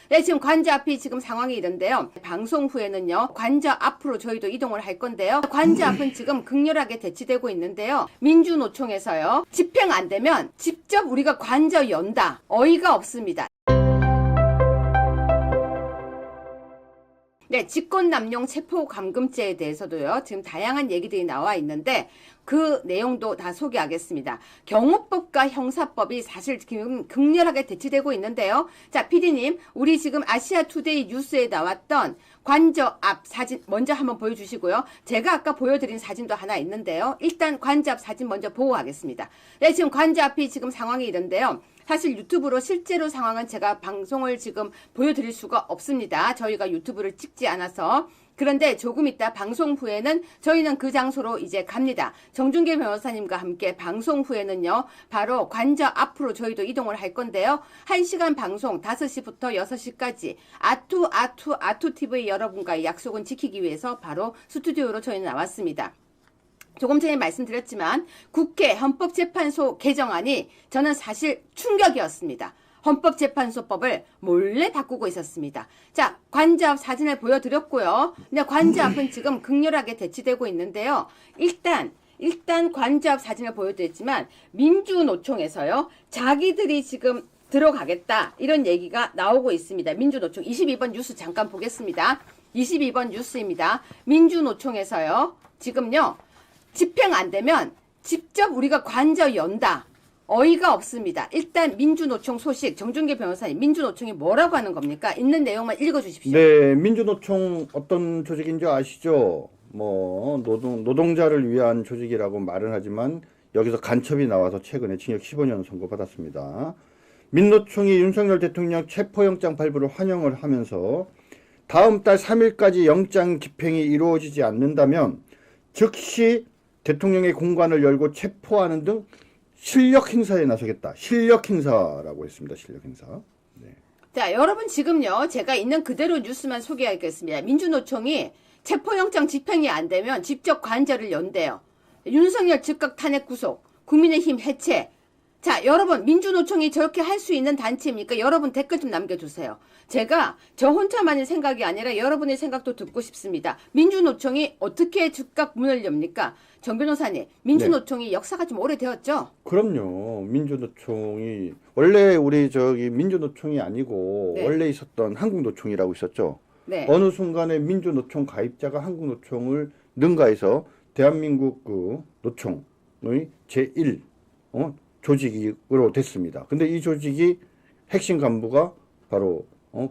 네, 지금 관저 앞이 지금 상황이 이런데요. 방송 후에는요, 관저 앞으로 저희도 이동을 할 건데요. 관저 앞은 지금 극렬하게 대치되고 있는데요. 민주노총에서요, 집행 안 되면 직접 우리가 관저 연다. 어이가 없습니다. 네, 직권남용 체포감금죄에 대해서도요, 지금 다양한 얘기들이 나와 있는데, 그 내용도 다 소개하겠습니다. 경호법과 형사법이 사실 지금 극렬하게 대치되고 있는데요. 자, PD님, 우리 지금 아시아투데이 뉴스에 나왔던 관저 앞 사진 먼저 한번 보여주시고요. 제가 아까 보여드린 사진도 하나 있는데요. 일단 관저 앞 사진 먼저 보고 가겠습니다. 네, 지금 관저 앞이 지금 상황이 이런데요. 사실 유튜브로 실제로 상황은 제가 방송을 지금 보여드릴 수가 없습니다. 저희가 유튜브를 찍지 않아서. 그런데 조금 이따 방송 후에는 저희는 그 장소로 이제 갑니다. 정준계 변호사님과 함께 방송 후에는요, 바로 관저 앞으로 저희도 이동을 할 건데요. 1시간 방송 5시부터 6시까지 아투TV 여러분과의 약속은 지키기 위해서 바로 스튜디오로 저희는 나왔습니다. 조금 전에 말씀드렸지만 국회 헌법재판소 개정안이 저는 사실 충격이었습니다. 헌법재판소법을 몰래 바꾸고 있었습니다. 자, 관저 앞 사진을 보여드렸고요. 근데 관저 앞은 지금 극렬하게 대치되고 있는데요. 일단 관저 앞 사진을 보여드렸지만 민주노총에서요, 자기들이 지금 들어가겠다 이런 얘기가 나오고 있습니다. 민주노총 22번 뉴스 잠깐 보겠습니다. 22번 뉴스입니다. 민주노총에서요, 지금요, 집행 안 되면 직접 우리가 관저 연다. 어이가 없습니다. 일단 민주노총 소식, 정준계 변호사님, 민주노총이 뭐라고 하는 겁니까? 있는 내용만 읽어주십시오. 네, 민주노총 어떤 조직인지 아시죠? 뭐 노동자를 위한 조직이라고 말은 하지만 여기서 간첩이 나와서 최근에 징역 15년 선고받았습니다. 민노총이 윤석열 대통령 체포영장 발부를 환영을 하면서 다음 달 3일까지 영장 집행이 이루어지지 않는다면 즉시 대통령의 공간을 열고 체포하는 등 실력 행사에 나서겠다. 실력 행사라고 했습니다. 실력 행사. 네. 자, 여러분 지금요, 제가 있는 그대로 뉴스만 소개하겠습니다. 민주노총이 체포영장 집행이 안 되면 직접 관저를 연대요. 윤석열 즉각 탄핵 구속, 국민의힘 해체. 자, 여러분 민주노총이 저렇게 할 수 있는 단체입니까? 여러분 댓글 좀 남겨주세요. 제가 저 혼자만의 생각이 아니라 여러분의 생각도 듣고 싶습니다. 민주노총이 어떻게 즉각 문을 엽니까? 정 변호사님, 민주노총이 네. 역사가 좀 오래되었죠? 그럼요. 민주노총이 원래 우리 민주노총이 아니고 네. 원래 있었던 한국노총이라고 있었죠. 네. 어느 순간에 민주노총 가입자가 한국노총을 능가해서 대한민국 그 노총의 제1 조직으로 됐습니다. 근데 이 조직이 핵심 간부가 바로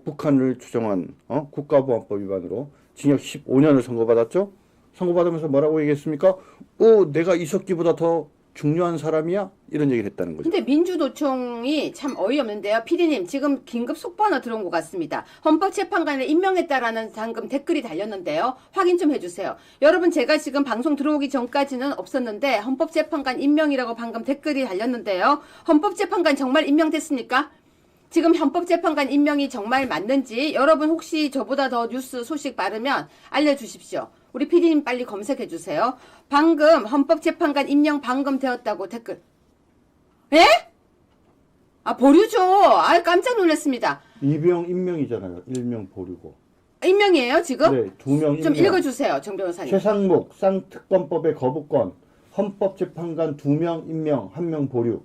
북한을 추종한 국가보안법 위반으로 징역 15년을 선고받았죠. 선고받으면서 뭐라고 얘기했습니까? 내가 이석기보다 더 중요한 사람이야? 이런 얘기를 했다는 거죠. 근데 민주노총이 참 어이없는데요. PD님, 지금 긴급 속보 하나 들어온 것 같습니다. 헌법재판관을 임명했다라는 방금 댓글이 달렸는데요. 확인 좀 해주세요. 여러분, 제가 지금 방송 들어오기 전까지는 없었는데 헌법재판관 임명이라고 방금 댓글이 달렸는데요. 헌법재판관 정말 임명됐습니까? 지금 헌법재판관 임명이 정말 맞는지 여러분 혹시 저보다 더 뉴스 소식 빠르면 알려주십시오. 우리 PD님 빨리 검색해 주세요. 방금 헌법재판관 임명 방금 되었다고 댓글. 예? 보류죠. 깜짝 놀랐습니다. 이명 임명이잖아요. 일명 보류고. 임명이에요 지금? 네, 2명 좀 임명. 읽어주세요, 정 변호사님. 최상목 쌍특검법의 거부권. 헌법재판관 2명 임명, 1명 보류.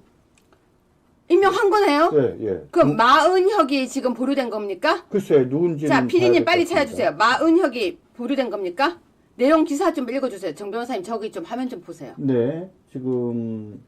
임명한 거네요? 네, 예. 그럼 마은혁이 지금 보류된 겁니까? 글쎄, 누군지는. 자, PD님 빨리 찾아주세요. 마은혁이 보류된 겁니까? 내용 기사 좀 읽어주세요. 정 변호사님 저기 좀 화면 좀 보세요. 네, 지금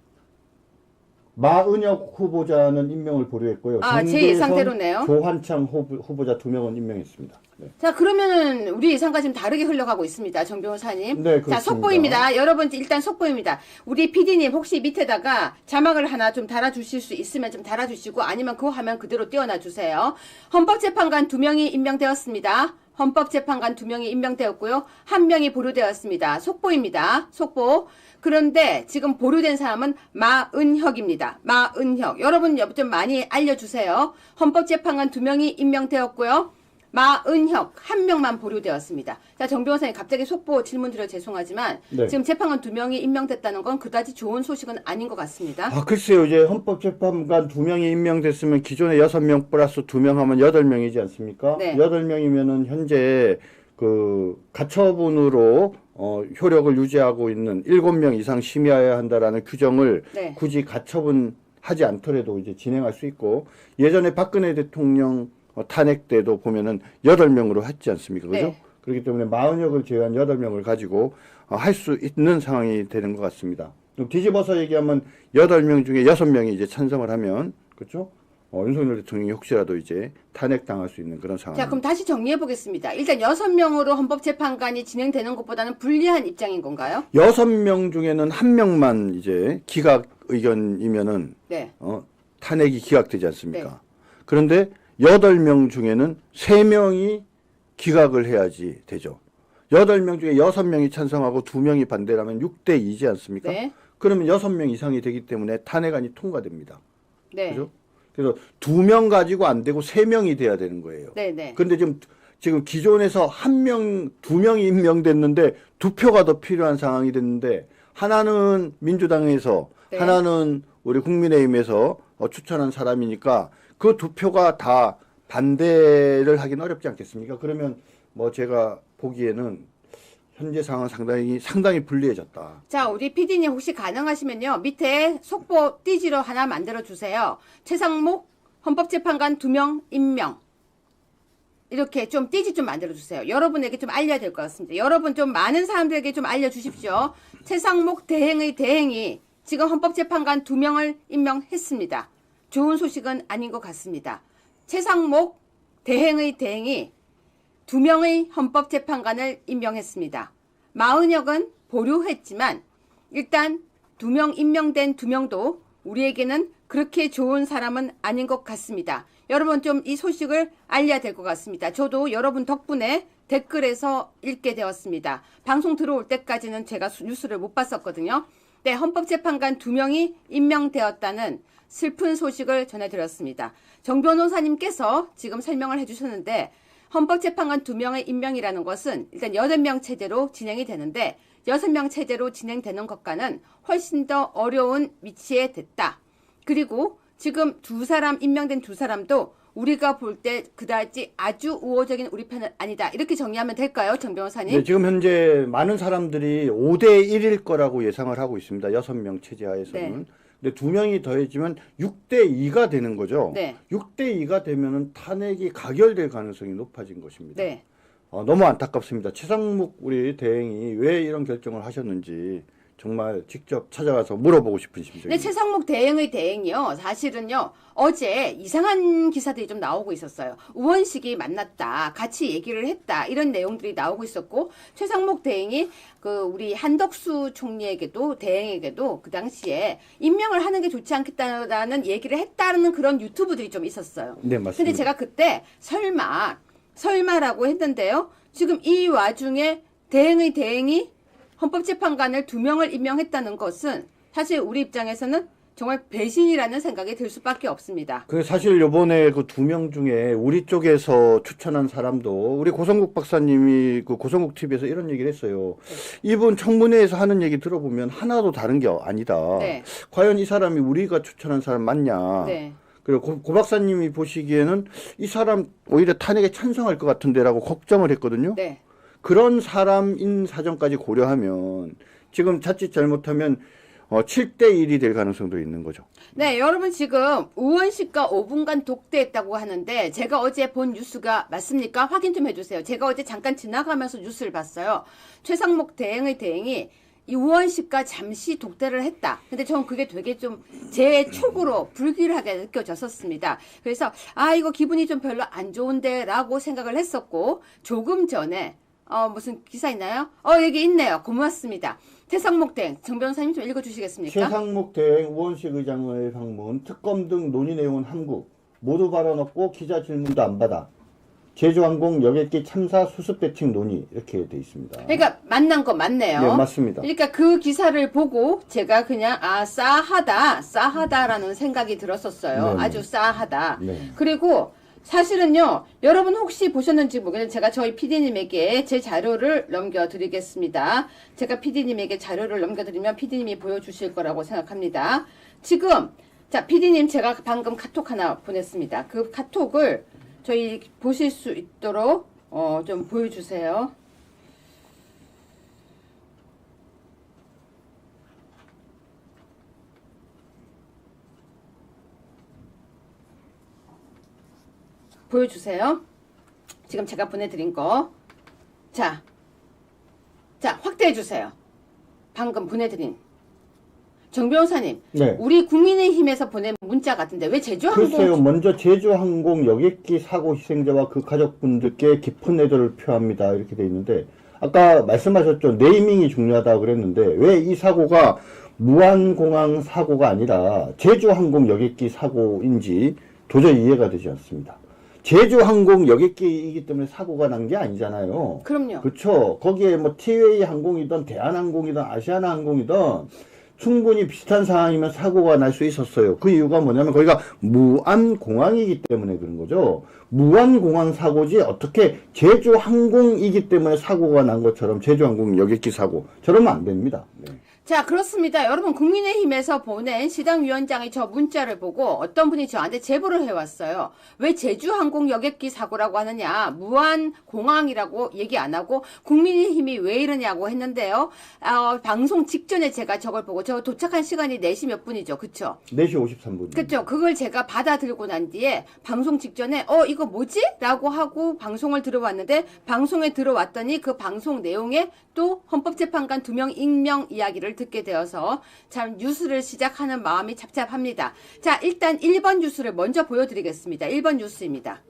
마은혁 후보자는 임명을 보류했고요. 제 상태로네요. 조환창 후보자 2명은 임명했습니다. 네. 자, 그러면은 우리 예상과 지금 다르게 흘러가고 있습니다. 정 변호사님. 네, 그렇습니다. 자, 속보입니다. 여러분 일단 속보입니다. 우리 PD님 혹시 밑에다가 자막을 하나 좀 달아주실 수 있으면 좀 달아주시고 아니면 그 화면 그대로 띄워놔주세요. 헌법재판관 2명이 임명되었습니다. 헌법재판관 2명이 임명되었고요. 1명이 보류되었습니다. 속보입니다. 속보. 그런데 지금 보류된 사람은 마은혁입니다. 마은혁. 여러분 좀 많이 알려주세요. 헌법재판관 2명이 임명되었고요. 마은혁 한 명만 보류되었습니다. 자, 정 변호사님 갑자기 속보 질문 드려 죄송하지만 네. 지금 재판관 2명이 임명됐다는 건 그다지 좋은 소식은 아닌 것 같습니다. 아, 글쎄요. 이제 헌법재판관 2명이 임명됐으면 기존에 6명 플러스 2명 하면 8명이지 않습니까? 네. 8명이면은 현재 그 가처분으로 효력을 유지하고 있는 7명 이상 심의해야 한다라는 규정을 네. 굳이 가처분 하지 않더라도 이제 진행할 수 있고, 예전에 박근혜 대통령 탄핵 때도 보면은 8명으로 했지 않습니까? 그죠? 네. 그렇기 때문에 마은혁을 제외한 8명을 가지고 할 수 있는 상황이 되는 것 같습니다. 좀 뒤집어서 얘기하면 8명 중에 6명이 이제 찬성을 하면, 그렇죠? 윤석열 대통령이 혹시라도 이제 탄핵당할 수 있는 그런 상황. 자, 그럼 다시 정리해 보겠습니다. 일단 6명으로 헌법재판관이 진행되는 것보다는 불리한 입장인 건가요? 6명 중에는 1명만 이제 기각 의견이면은 네. 탄핵이 기각되지 않습니까? 네. 그런데 8명 중에는 3명이 기각을 해야지 되죠. 8명 중에 6명이 찬성하고 2명이 반대라면 6대 2지 않습니까? 네. 그러면 6명 이상이 되기 때문에 탄핵안이 통과됩니다. 네. 그죠? 그래서 2명 가지고 안 되고 3명이 돼야 되는 거예요. 네, 네. 근데 지금 기존에서 2명이 임명됐는데 2표가 더 필요한 상황이 됐는데, 하나는 민주당에서 네. 하나는 우리 국민의힘에서 추천한 사람이니까 그 2표가 다 반대를 하긴 어렵지 않겠습니까? 그러면 뭐 제가 보기에는 현재 상황은 상당히 불리해졌다. 자, 우리 PD님 혹시 가능하시면요. 밑에 속보 띠지로 하나 만들어 주세요. 최상목 헌법재판관 2명 임명. 이렇게 좀 띠지 좀 만들어 주세요. 여러분에게 좀 알려야 될 것 같습니다. 여러분 좀 많은 사람들에게 좀 알려 주십시오. 최상목 대행의 대행이 지금 헌법재판관 2명을 임명했습니다. 좋은 소식은 아닌 것 같습니다. 최상목 대행의 대행이 2명의 헌법재판관을 임명했습니다. 마은혁은 보류했지만 일단 2명 임명된 2명도 우리에게는 그렇게 좋은 사람은 아닌 것 같습니다. 여러분 좀 이 소식을 알려야 될 것 같습니다. 저도 여러분 덕분에 댓글에서 읽게 되었습니다. 방송 들어올 때까지는 제가 뉴스를 못 봤었거든요. 네, 헌법재판관 2명이 임명되었다는 슬픈 소식을 전해드렸습니다. 정 변호사님께서 지금 설명을 해주셨는데, 헌법재판관 2명의 임명이라는 것은 일단 8명 체제로 진행이 되는데 6명 체제로 진행되는 것과는 훨씬 더 어려운 위치에 됐다. 그리고 지금 임명된 두 사람도 우리가 볼 때 그다지 아주 우호적인 우리 편은 아니다. 이렇게 정리하면 될까요, 정 변호사님? 네, 지금 현재 많은 사람들이 5대 1일 거라고 예상을 하고 있습니다. 6명 체제하에서는. 네. 근데 2명이 더해지면 6대 2가 되는 거죠. 네. 6대 2가 되면은 탄핵이 가결될 가능성이 높아진 것입니다. 네. 너무 안타깝습니다. 최상목 우리 대행이 왜 이런 결정을 하셨는지 정말 직접 찾아가서 물어보고 싶은 심정입니다. 근데 최상목 대행의 대행이요. 사실은요. 어제 이상한 기사들이 좀 나오고 있었어요. 우원식이 만났다. 같이 얘기를 했다. 이런 내용들이 나오고 있었고, 최상목 대행이 우리 한덕수 총리에게도 대행에게도 그 당시에 임명을 하는 게 좋지 않겠다라는 얘기를 했다는 그런 유튜브들이 좀 있었어요. 네, 맞습니다. 근데 제가 그때 설마라고 했는데요. 지금 이 와중에 대행의 대행이 헌법재판관을 2명을 임명했다는 것은 사실 우리 입장에서는 정말 배신이라는 생각이 들 수밖에 없습니다. 그 사실 요번에 그 2명 중에 우리 쪽에서 추천한 사람도 우리 고성국 박사님이 그 고성국 TV에서 이런 얘기를 했어요. 이분 청문회에서 하는 얘기 들어보면 하나도 다른 게 아니다. 네. 과연 이 사람이 우리가 추천한 사람 맞냐. 네. 그리고 고 박사님이 보시기에는 이 사람 오히려 탄핵에 찬성할 것 같은데라고 걱정을 했거든요. 네. 그런 사람인 사정까지 고려하면 지금 자칫 잘못하면 7대 1이 될 가능성도 있는 거죠. 네, 여러분 지금 우원식과 5분간 독대했다고 하는데 제가 어제 본 뉴스가 맞습니까? 확인 좀 해주세요. 제가 어제 잠깐 지나가면서 뉴스를 봤어요. 최상목 대행의 대행이 이 우원식과 잠시 독대를 했다. 근데 저는 그게 되게 좀 제 촉으로 불길하게 느껴졌었습니다. 그래서 이거 기분이 좀 별로 안 좋은데 라고 생각을 했었고, 조금 전에 무슨 기사 있나요? 여기 있네요. 고맙습니다. 최상목 대행, 정 변호사님 좀 읽어주시겠습니까? 최상목 대행 우원식 의장의 방문, 특검 등 논의 내용은 함구, 모두 발언 없고 기자 질문도 안 받아, 제주항공 여객기 참사 수습 대책 논의, 이렇게 돼 있습니다. 그러니까 만난 거 맞네요. 네, 맞습니다. 그러니까 그 기사를 보고 제가 그냥 싸하다라는 생각이 들었었어요. 네네. 아주 싸하다. 네. 그리고 사실은요, 여러분 혹시 보셨는지 모르겠는데 제가 저희 PD님에게 제 자료를 넘겨드리겠습니다. 제가 PD님에게 자료를 넘겨드리면 PD님이 보여주실 거라고 생각합니다. 지금 자, PD님 제가 방금 카톡 하나 보냈습니다. 그 카톡을 저희 보실 수 있도록 좀 보여주세요. 보여주세요. 지금 제가 보내드린 거. 자, 확대해주세요. 방금 보내드린. 정 변호사님, 네. 우리 국민의힘에서 보낸 문자 같은데 왜 제주항공? 글쎄요. 먼저 제주항공 여객기 사고 희생자와 그 가족분들께 깊은 애도를 표합니다. 이렇게 돼 있는데 아까 말씀하셨죠. 네이밍이 중요하다 그랬는데 왜 이 사고가 무안공항 사고가 아니라 제주항공 여객기 사고인지 도저히 이해가 되지 않습니다. 제주항공 여객기이기 때문에 사고가 난 게 아니잖아요. 그럼요. 그렇죠. 거기에 뭐 티웨이 항공이든 대한항공이든 아시아나항공이든 충분히 비슷한 상황이면 사고가 날 수 있었어요. 그 이유가 뭐냐면 거기가 무안공항이기 때문에 그런 거죠. 무안공항 사고지 어떻게 제주항공이기 때문에 사고가 난 것처럼 제주항공 여객기 사고 저러면 안 됩니다. 네. 자, 그렇습니다. 여러분, 국민의힘에서 보낸 시당위원장이 저 문자를 보고 어떤 분이 저한테 제보를 해왔어요. 왜 제주항공 여객기 사고라고 하느냐, 무안공항이라고 얘기 안 하고 국민의힘이 왜 이러냐고 했는데요. 방송 직전에 제가 저걸 보고 저 도착한 시간이 4시 몇 분이죠. 그쵸? 4시 53분. 그쵸? 그걸 제가 받아들고 난 뒤에 방송 직전에 이거 뭐지? 라고 하고 방송을 들어왔는데 방송에 들어왔더니 그 방송 내용에 또 헌법재판관 2명 익명 이야기를 듣게 되어서 참 뉴스를 시작하는 마음이 착잡합니다. 자, 일단 1번 뉴스를 먼저 보여드리겠습니다. 1번 뉴스입니다.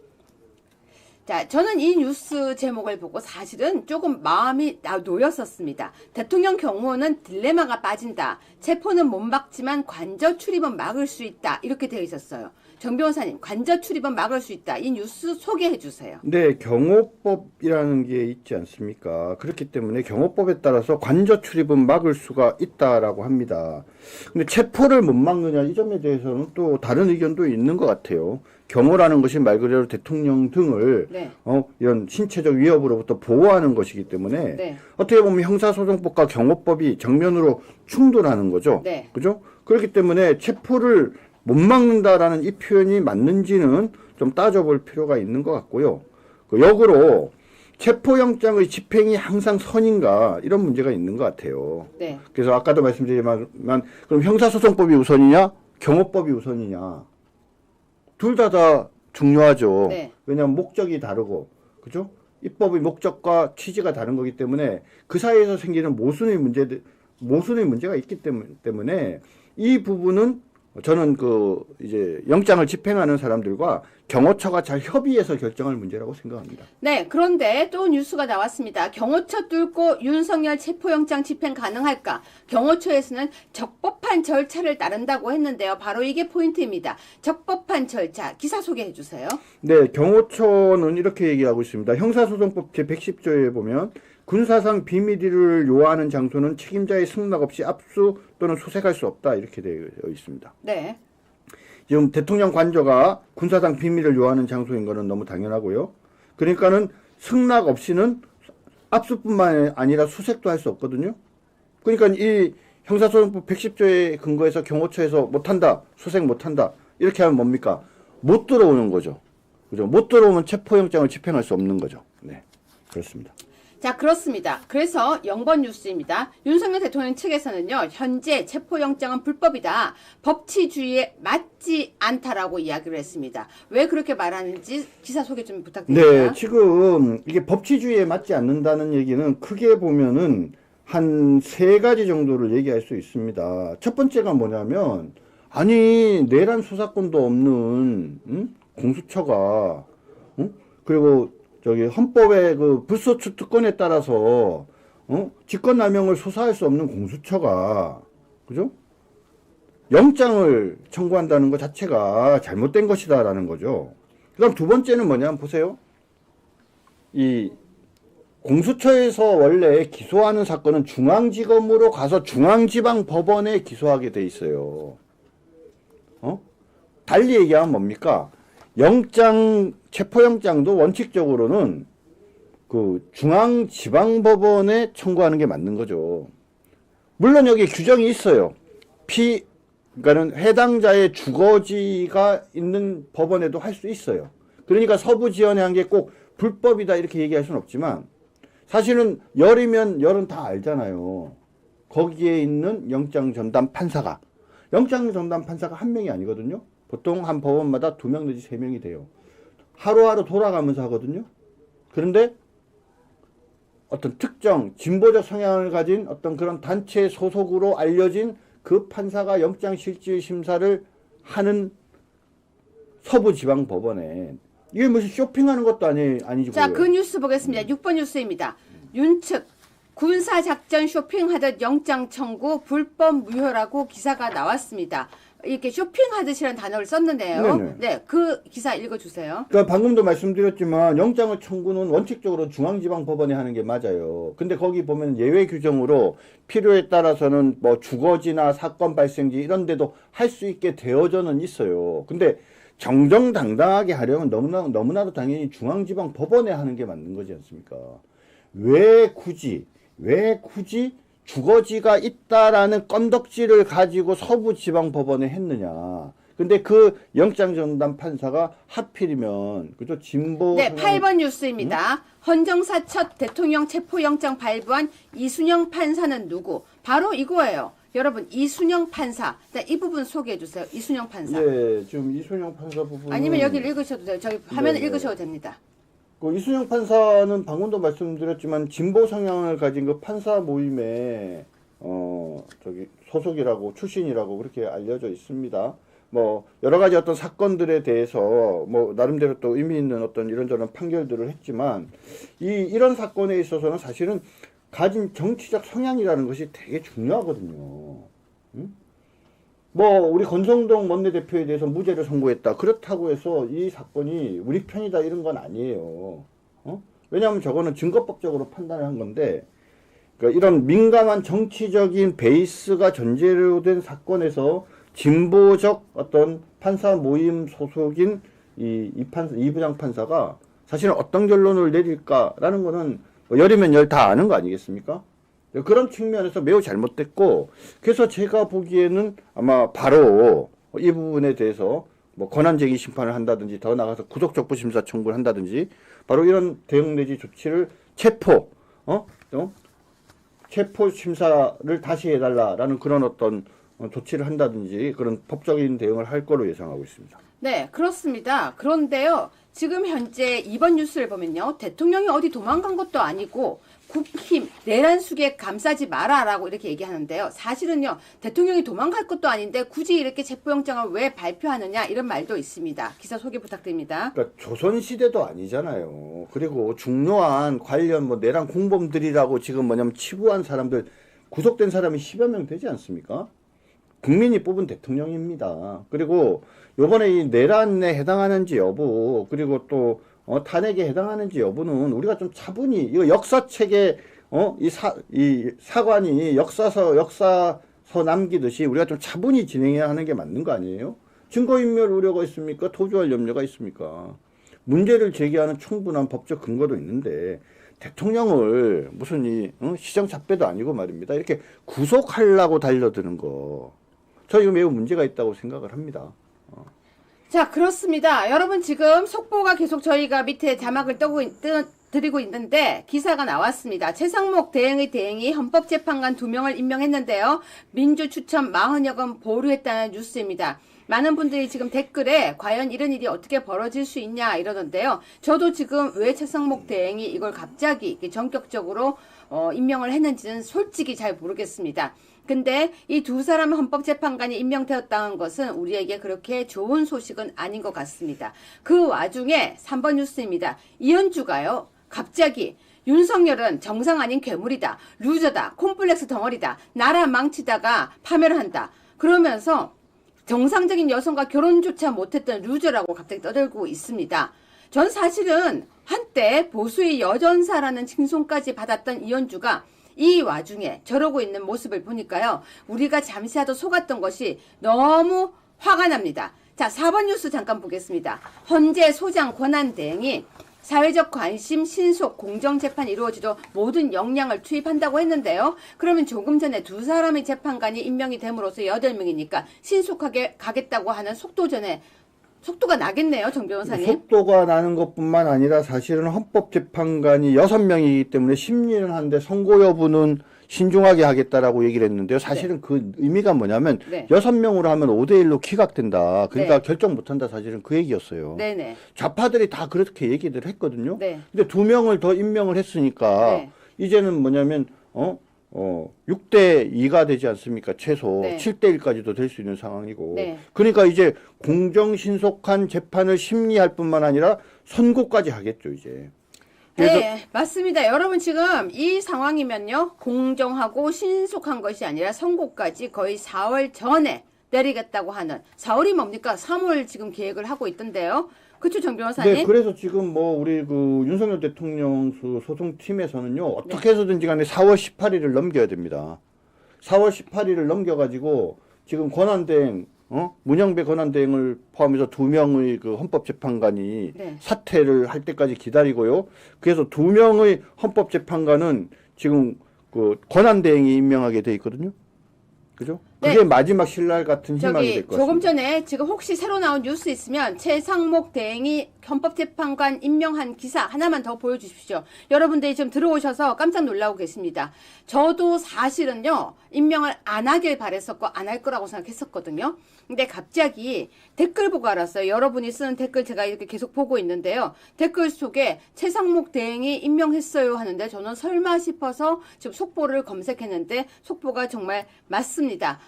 자, 저는 이 뉴스 제목을 보고 사실은 조금 마음이 놓였었습니다. 대통령 경호는 딜레마가 빠진다. 체포는 못 막지만 관저 출입은 막을 수 있다. 이렇게 되어 있었어요. 정 변호사님, 관저 출입은 막을 수 있다. 이 뉴스 소개해 주세요. 네, 경호법이라는 게 있지 않습니까? 그렇기 때문에 경호법에 따라서 관저 출입은 막을 수가 있다라고 합니다. 근데 체포를 못 막느냐 이 점에 대해서는 또 다른 의견도 있는 것 같아요. 경호라는 것이 말 그대로 대통령 등을 네. 이런 신체적 위협으로부터 보호하는 것이기 때문에 네. 어떻게 보면 형사소송법과 경호법이 정면으로 충돌하는 거죠. 네. 그죠? 그렇기 때문에 체포를 못 막는다라는 이 표현이 맞는지는 좀 따져볼 필요가 있는 것 같고요. 역으로 체포영장의 집행이 항상 선인가 이런 문제가 있는 것 같아요. 네. 그래서 아까도 말씀드리지만 그럼 형사소송법이 우선이냐 경호법이 우선이냐 둘 다 중요하죠. 네. 왜냐하면 목적이 다르고 그죠? 입법의 목적과 취지가 다른 거기 때문에 그 사이에서 생기는 모순의 문제가 있기 때문에 이 부분은 저는 이제 영장을 집행하는 사람들과 경호처가 잘 협의해서 결정할 문제라고 생각합니다. 네, 그런데 또 뉴스가 나왔습니다. 경호처 뚫고 윤석열 체포영장 집행 가능할까? 경호처에서는 적법한 절차를 따른다고 했는데요. 바로 이게 포인트입니다. 적법한 절차, 기사 소개해 주세요. 네, 경호처는 이렇게 얘기하고 있습니다. 형사소송법 제110조에 보면 군사상 비밀을 요하는 장소는 책임자의 승낙 없이 압수 또는 수색할 수 없다 이렇게 되어 있습니다. 네. 지금 대통령 관저가 군사상 비밀을 요하는 장소인 거는 너무 당연하고요. 그러니까는 승낙 없이는 압수뿐만 아니라 수색도 할 수 없거든요. 그러니까 이 형사소송법 110조에 근거해서 경호처에서 못한다, 수색 못한다 이렇게 하면 뭡니까? 못 들어오는 거죠. 그죠? 못 들어오면 체포영장을 집행할 수 없는 거죠. 네, 그렇습니다. 자, 그렇습니다. 그래서 0번 뉴스입니다. 윤석열 대통령 측에서는요, 현재 체포영장은 불법이다. 법치주의에 맞지 않다라고 이야기를 했습니다. 왜 그렇게 말하는지 기사 소개 좀 부탁드립니다. 네, 지금 이게 법치주의에 맞지 않는다는 얘기는 크게 보면은 한 3가지 정도를 얘기할 수 있습니다. 첫 번째가 뭐냐면, 아니, 내란 수사권도 없는, 공수처가, 그리고 헌법의 불소추 특권에 따라서, 직권남용을 수사할 수 없는 공수처가, 그죠? 영장을 청구한다는 것 자체가 잘못된 것이다라는 거죠. 그 다음 두 번째는 뭐냐면 보세요. 이 공수처에서 원래 기소하는 사건은 중앙지검으로 가서 중앙지방법원에 기소하게 돼 있어요. 달리 얘기하면 뭡니까? 영장 체포영장도 원칙적으로는 그 중앙지방법원에 청구하는 게 맞는 거죠. 물론 여기 규정이 있어요. 그러니까는 해당자의 주거지가 있는 법원에도 할 수 있어요. 그러니까 서부 지원에 한 게 꼭 불법이다 이렇게 얘기할 수는 없지만 사실은 열이면 열은 다 알잖아요. 거기에 있는 영장 전담 판사가 한 명이 아니거든요. 보통 한 법원마다 2명 내지 3명이 돼요. 하루하루 돌아가면서 하거든요. 그런데 어떤 특정 진보적 성향을 가진 어떤 그런 단체 소속으로 알려진 그 판사가 영장실질 심사를 하는 서부지방법원에 이게 무슨 쇼핑하는 것도 아니죠. 자, 그 뉴스 보겠습니다. 6번 뉴스입니다. 윤측 군사작전 쇼핑하듯 영장 청구 불법 무효라고 기사가 나왔습니다. 이렇게 쇼핑하듯이라는 단어를 썼는데요. 네네. 네, 그 기사 읽어주세요. 그러니까 방금도 말씀드렸지만 영장을 청구는 원칙적으로 중앙지방법원에 하는 게 맞아요. 근데 거기 보면 예외 규정으로 필요에 따라서는 뭐 주거지나 사건 발생지 이런 데도 할 수 있게 되어져는 있어요. 근데 정정당당하게 하려면 너무나도 당연히 중앙지방법원에 하는 게 맞는 거지 않습니까? 왜 굳이 주거지가 있다라는 건덕지를 가지고 서부지방법원에 했느냐. 근데 그 영장전담 판사가 하필이면 그죠 진보. 네, 8번 뉴스입니다. 헌정사 첫 대통령 체포영장 발부한 이순영 판사는 누구? 바로 이거예요. 여러분, 이순영 판사. 네, 이 부분 소개해 주세요. 이순영 판사. 네, 지금 이순영 판사 부분. 아니면 여기를 읽으셔도 돼요. 저기 화면을 네네. 읽으셔도 됩니다. 그 이순영 판사는 방금도 말씀드렸지만 진보 성향을 가진 그 판사 모임에 소속이라고 출신이라고 그렇게 알려져 있습니다. 뭐 여러 가지 어떤 사건들에 대해서 뭐 나름대로 또 의미 있는 어떤 이런저런 판결들을 했지만 이런 사건에 있어서는 사실은 가진 정치적 성향이라는 것이 되게 중요하거든요. 응? 뭐 우리 권성동 원내대표에 대해서 무죄를 선고했다. 그렇다고 해서 이 사건이 우리 편이다 이런 건 아니에요. 왜냐하면 저거는 증거법적으로 판단을 한 건데 그러니까 이런 민감한 정치적인 베이스가 전제로 된 사건에서 진보적 어떤 판사 모임 소속인 이 부장 판사가 사실은 어떤 결론을 내릴까라는 거는 뭐 열이면 열 다 아는 거 아니겠습니까? 그런 측면에서 매우 잘못됐고, 그래서 제가 보기에는 아마 바로 이 부분에 대해서 뭐 권한쟁의 심판을 한다든지 더 나가서 구속적부 심사 청구를 한다든지 바로 이런 대응 내지 조치를 체포 심사를 다시 해달라라는 그런 어떤 조치를 한다든지 그런 법적인 대응을 할 거로 예상하고 있습니다. 네, 그렇습니다. 그런데요, 지금 현재 이번 뉴스를 보면요, 대통령이 어디 도망간 것도 아니고 국힘 내란 수계 감싸지 마라라고 이렇게 얘기하는데요. 사실은요, 대통령이 도망갈 것도 아닌데 굳이 이렇게 체포영장을 왜 발표하느냐 이런 말도 있습니다. 기사 소개 부탁드립니다. 그러니까 조선시대도 아니잖아요. 그리고 중요한 관련 뭐 내란 공범들이라고 지금 뭐냐면 치부한 사람들 구속된 사람이 10여 명 되지 않습니까? 국민이 뽑은 대통령입니다. 그리고 요번에 이 내란에 해당하는지 여부 그리고 또 탄핵에 해당하는지 여부는 우리가 좀 차분히 이거 역사책에 이 사관이 역사서 남기듯이 우리가 좀 차분히 진행해야 하는 게 맞는 거 아니에요? 증거인멸 우려가 있습니까? 토주할 염려가 있습니까? 문제를 제기하는 충분한 법적 근거도 있는데 대통령을 무슨 시정잡배도 아니고 말입니다. 이렇게 구속하려고 달려드는 거. 저 이거 매우 문제가 있다고 생각을 합니다. 자, 그렇습니다. 여러분 지금 속보가 계속 저희가 밑에 자막을 드리고 있는데 기사가 나왔습니다. 최상목 대행이 헌법재판관 2명을 임명했는데요. 민주 추천 40여 건 보류했다는 뉴스입니다. 많은 분들이 지금 댓글에 과연 이런 일이 어떻게 벌어질 수 있냐 이러던데요. 저도 지금 왜 최상목 대행이 이걸 갑자기 전격적으로 임명을 했는지는 솔직히 잘 모르겠습니다. 근데 이 두 사람 헌법재판관이 임명되었다는 것은 우리에게 그렇게 좋은 소식은 아닌 것 같습니다. 그 와중에 3번 뉴스입니다. 이현주가요, 갑자기 윤석열은 정상 아닌 괴물이다, 루저다, 콤플렉스 덩어리다, 나라 망치다가 파멸을 한다. 그러면서 정상적인 여성과 결혼조차 못했던 루저라고 갑자기 떠들고 있습니다. 전 사실은 한때 보수의 여전사라는 칭송까지 받았던 이현주가 이 와중에 저러고 있는 모습을 보니까요, 우리가 잠시라도 속았던 것이 너무 화가 납니다. 자, 4번 뉴스 잠깐 보겠습니다. 헌재 소장 권한 대행이 사회적 관심, 신속, 공정 재판이 이루어지도록 모든 역량을 투입한다고 했는데요. 그러면 조금 전에 두 사람의 재판관이 임명이 됨으로써 8명이니까 신속하게 가겠다고 하는 속도가 나겠네요, 정 변호사님. 속도가 나는 것뿐만 아니라 사실은 헌법재판관이 6명이기 때문에 심리는 한데 선고 여부는 신중하게 하겠다라고 얘기를 했는데요. 사실은 네. 그 의미가 뭐냐면 네. 6명으로 하면 5대1로 기각된다. 그러니까 네. 결정 못한다. 사실은 그 얘기였어요. 네네. 좌파들이 다 그렇게 얘기들 했거든요. 네. 근데 2명을 더 임명을 했으니까 네. 이제는 뭐냐면 6대2가 되지 않습니까? 최소 네. 7대1까지도 될 수 있는 상황이고. 네. 그러니까 이제 공정신속한 재판을 심리할 뿐만 아니라 선고까지 하겠죠, 이제. 네, 맞습니다. 여러분 지금 이 상황이면요. 공정하고 신속한 것이 아니라 선고까지 거의 4월 전에 내리겠다고 하는 4월이 뭡니까? 3월 지금 계획을 하고 있던데요. 그렇죠, 정 변호사님? 네, 그래서 지금 뭐 우리 그 윤석열 대통령 소송팀에서는요. 어떻게 해서든지 간에 4월 18일을 넘겨야 됩니다. 4월 18일을 넘겨가지고 지금 권한대행 문영배 권한대행을 포함해서 2명의 그 헌법재판관이 네. 사퇴를 할 때까지 기다리고요. 그래서 2명의 헌법재판관은 지금 그 권한대행이 임명하게 돼 있거든요. 그죠? 그게 네. 마지막 신랄 같은 희망이 될 것 같습니다. 조금 전에 지금 혹시 새로 나온 뉴스 있으면 최상목 대행이 헌법재판관 임명한 기사 하나만 더 보여주십시오. 여러분들이 지금 들어오셔서 깜짝 놀라고 계십니다. 저도 사실은요, 임명을 안 하길 바랬었고 안 할 거라고 생각했었거든요. 근데 갑자기 댓글 보고 알았어요. 여러분이 쓰는 댓글 제가 이렇게 계속 보고 있는데요. 댓글 속에 최상목 대행이 임명했어요 하는데 저는 설마 싶어서 지금 속보를 검색했는데 속보가 정말 맞습니다.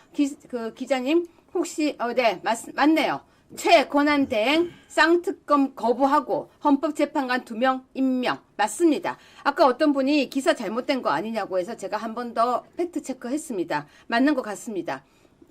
기자님 혹시 네, 맞네요. 최권한 대행 쌍특검 거부하고 헌법재판관 2명 임명 맞습니다. 아까 어떤 분이 기사 잘못된 거 아니냐고 해서 제가 한 번 더 팩트 체크했습니다. 맞는 것 같습니다.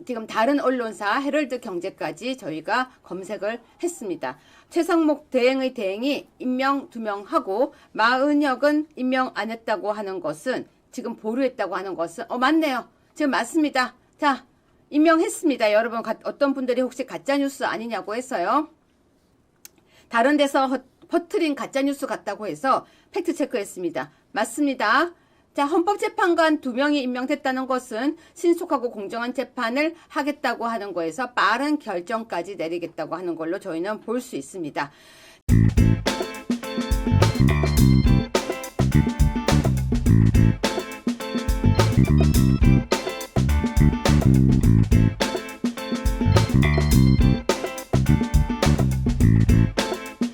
지금 다른 언론사 헤럴드 경제까지 저희가 검색을 했습니다. 최상목 대행의 대행이 임명 2명 하고 마은혁은 임명 안 했다고 하는 것은 지금 보류했다고 하는 것은 맞네요. 지금 맞습니다. 자, 임명했습니다. 여러분 어떤 분들이 혹시 가짜뉴스 아니냐고 했어요. 다른 데서 퍼트린 가짜뉴스 같다고 해서 팩트체크했습니다. 맞습니다. 자, 헌법재판관 2명이 임명됐다는 것은 신속하고 공정한 재판을 하겠다고 하는 거에서 빠른 결정까지 내리겠다고 하는 걸로 저희는 볼 수 있습니다.